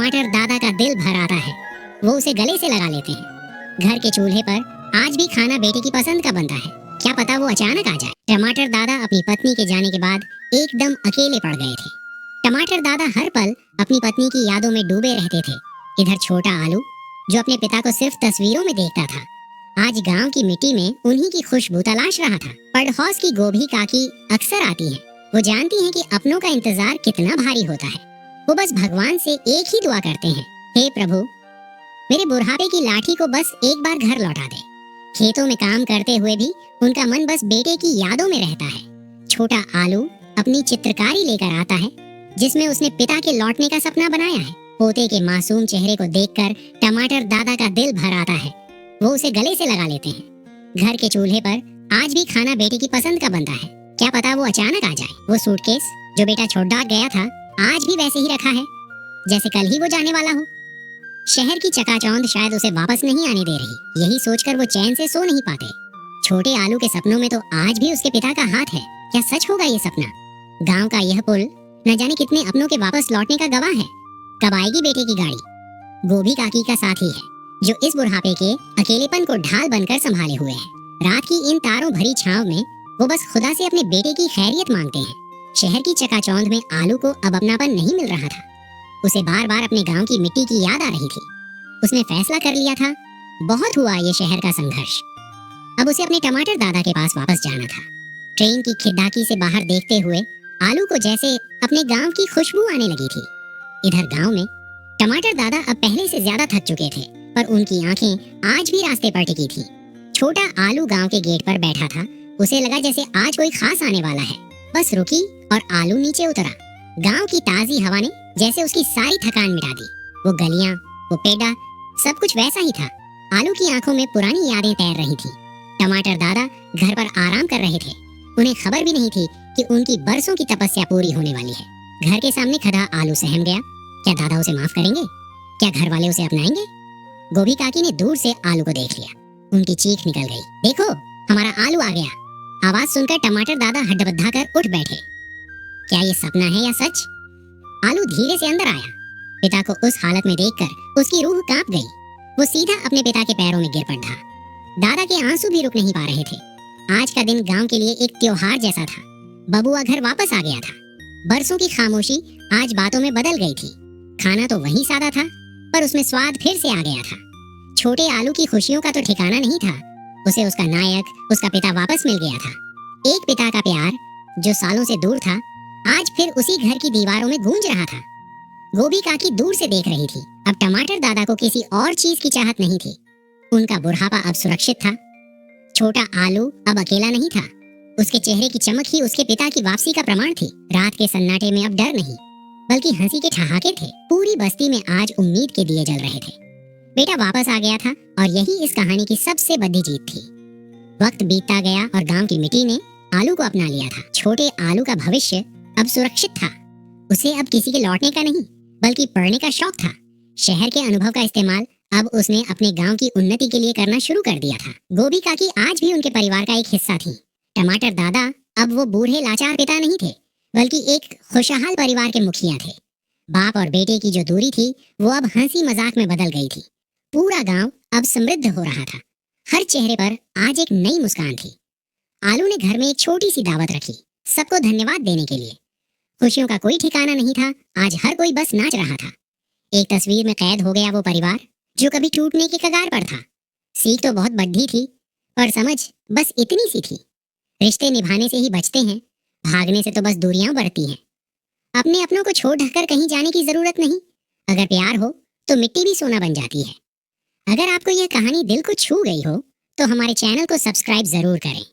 टमाटर दादा का दिल भर आता है। वो उसे गले से लगा लेते हैं। घर के चूल्हे पर आज भी खाना बेटे की पसंद का बनता है। क्या पता वो अचानक आ जाए। टमाटर दादा अपनी पत्नी के जाने के बाद एकदम अकेले पड़ गए थे। टमाटर दादा हर पल अपनी पत्नी की यादों में डूबे रहते थे। इधर छोटा आलू, जो अपने पिता को सिर्फ तस्वीरों में देखता था, आज गांव की मिट्टी में उन्हीं की खुशबू तलाश रहा था। पड़ोस की गोभी काकी अक्सर आती हैं। वो जानती हैं कि अपनों का इंतजार कितना भारी होता है। वो बस भगवान से एक ही दुआ करते हैं, हे प्रभु, मेरे बुढ़ापे की लाठी को बस एक बार घर लौटा दे। खेतों में काम करते हुए भी उनका मन बस बेटे की यादों में रहता है। छोटा आलू अपनी चित्रकारी लेकर आता है, जिसमें उसने पिता के लौटने का सपना बनाया है। पोते के मासूम चेहरे को देखकर टमाटर दादा का दिल भर आता है। वो उसे गले से लगा लेते हैं। घर के चूल्हे पर आज भी खाना बेटे की पसंद का बनता है। क्या पता वो अचानक आ जाए। वो सूटकेस जो बेटा छोड़ गया था, आज भी वैसे ही रखा है जैसे कल ही वो जाने वाला हो। शहर की चकाचौंध शायद उसे वापस नहीं आने दे रही। यही सोचकर वो चैन से सो नहीं पाते। छोटे आलू के सपनों में तो आज भी उसके पिता का हाथ है। क्या सच होगा ये सपना? गांव का यह पुल न जाने कितने अपनों के वापस लौटने का गवाह है। कब आएगी बेटे की गाड़ी? गोभी काकी का साथी है, जो इस बुढ़ापे के अकेलेपन को ढाल बनकर संभाले हुए है। रात की इन तारों भरी छांव में वो बस खुदा से अपने बेटे की खैरियत मांगते हैं। शहर की चकाचौंध में आलू को अब अपनापन नहीं मिल रहा था। उसे बार बार अपने गांव की मिट्टी की याद आ रही थी। उसने फैसला कर लिया था, बहुत हुआ ये शहर का संघर्ष। अब उसे अपने टमाटर दादा के पास वापस जाना था। ट्रेन की खिड़की से बाहर देखते हुए आलू को जैसे अपने गांव की खुशबू आने लगी थी। इधर गांव में टमाटर दादा अब पहले से ज्यादा थक चुके थे, पर उनकी आंखें आज भी रास्ते पर टिकी थी। छोटा आलू गांव के गेट पर बैठा था। उसे लगा जैसे आज कोई खास आने वाला है। बस रुकी और आलू नीचे उतरा। गांव की ताजी हवा ने जैसे उसकी सारी थकान मिटा दी। वो गलियां, वो पेड़ा, सब कुछ वैसा ही था। आलू की आंखों में पुरानी यादें तैर रही थी। टमाटर दादा घर पर आराम कर रहे थे। उन्हें खबर भी नहीं थी कि उनकी बरसों की तपस्या पूरी होने वाली है। घर के सामने खड़ा आलू सहम गया। क्या दादा उसे माफ करेंगे? क्या घर वाले उसे अपनाएंगे? गोभी काकी ने दूर से आलू को देख लिया। उनकी चीख निकल गई, देखो हमारा आलू आ गया। आवाज सुनकर टमाटर दादा हड्डबद्धा कर उठ बैठे। क्या ये सपना है या सच? आलू धीरे से अंदर आया। पिता को उस हालत में देखकर उसकी रूह कांप गई। वो सीधा अपने पिता के पैरों में गिर पड़ा। दादा के आंसू भी रुक नहीं पा रहे थे। आज का दिन गांव के लिए एक त्योहार जैसा था। बबुआ घर वापस आ गया था। बरसों की खामोशी आज बातों में बदल गई थी। खाना तो वही सादा था, पर उसमें स्वाद फिर से आ गया था। छोटे आलू की खुशियों का तो ठिकाना नहीं था। उसे उसका नायक, उसका पिता वापस मिल गया था। एक पिता का प्यार जो सालों से दूर था, आज फिर उसी घर की दीवारों में गूंज रहा था। गोभी काकी दूर से देख रही थी। अब टमाटर दादा को किसी और चीज की चाहत नहीं थी। उनका बुढ़ापा अब सुरक्षित था। छोटा आलू अब अकेला नहीं था। उसके चेहरे की चमक ही उसके पिता की वापसी का प्रमाण थी। रात के सन्नाटे में अब डर नहीं, बल्कि हंसी के ठहाके थे। पूरी बस्ती में आज उम्मीद के दिए जल रहे थे। बेटा वापस आ गया था और यही इस कहानी की सबसे बड़ी जीत थी। वक्त बीतता गया और गांव की मिट्टी ने आलू को अपना लिया था। छोटे आलू का भविष्य अब सुरक्षित था। उसे अब किसी के लौटने का नहीं, बल्कि पढ़ने का शौक था। शहर के अनुभव का इस्तेमाल अब उसने अपने गांव की उन्नति के लिए करना शुरू कर दिया था। गोभी काकी आज भी उनके परिवार का एक हिस्सा थी। टमाटर दादा अब वो बूढ़े लाचार पिता नहीं थे, बल्कि एक खुशहाल परिवार के मुखिया थे। बाप और बेटे की जो दूरी थी, वो अब हंसी मजाक में बदल गई थी। पूरा गांव अब समृद्ध हो रहा था। हर चेहरे पर आज एक नई मुस्कान थी। आलू ने घर में एक छोटी सी दावत रखी, सबको धन्यवाद देने के लिए। खुशियों का कोई ठिकाना नहीं था। आज हर कोई बस नाच रहा था। एक तस्वीर में कैद हो गया वो परिवार जो कभी टूटने की कगार पर था। सीख तो बहुत बड़ी थी, पर समझ बस इतनी सी थी। रिश्ते निभाने से ही बचते हैं, भागने से तो बस दूरियां बढ़ती हैं। अपने अपनों को छोड़ ढककर कहीं जाने की जरूरत नहीं। अगर प्यार हो तो मिट्टी भी सोना बन जाती है। अगर आपको यह कहानी दिल को छू गई हो तो हमारे चैनल को सब्सक्राइब जरूर करें।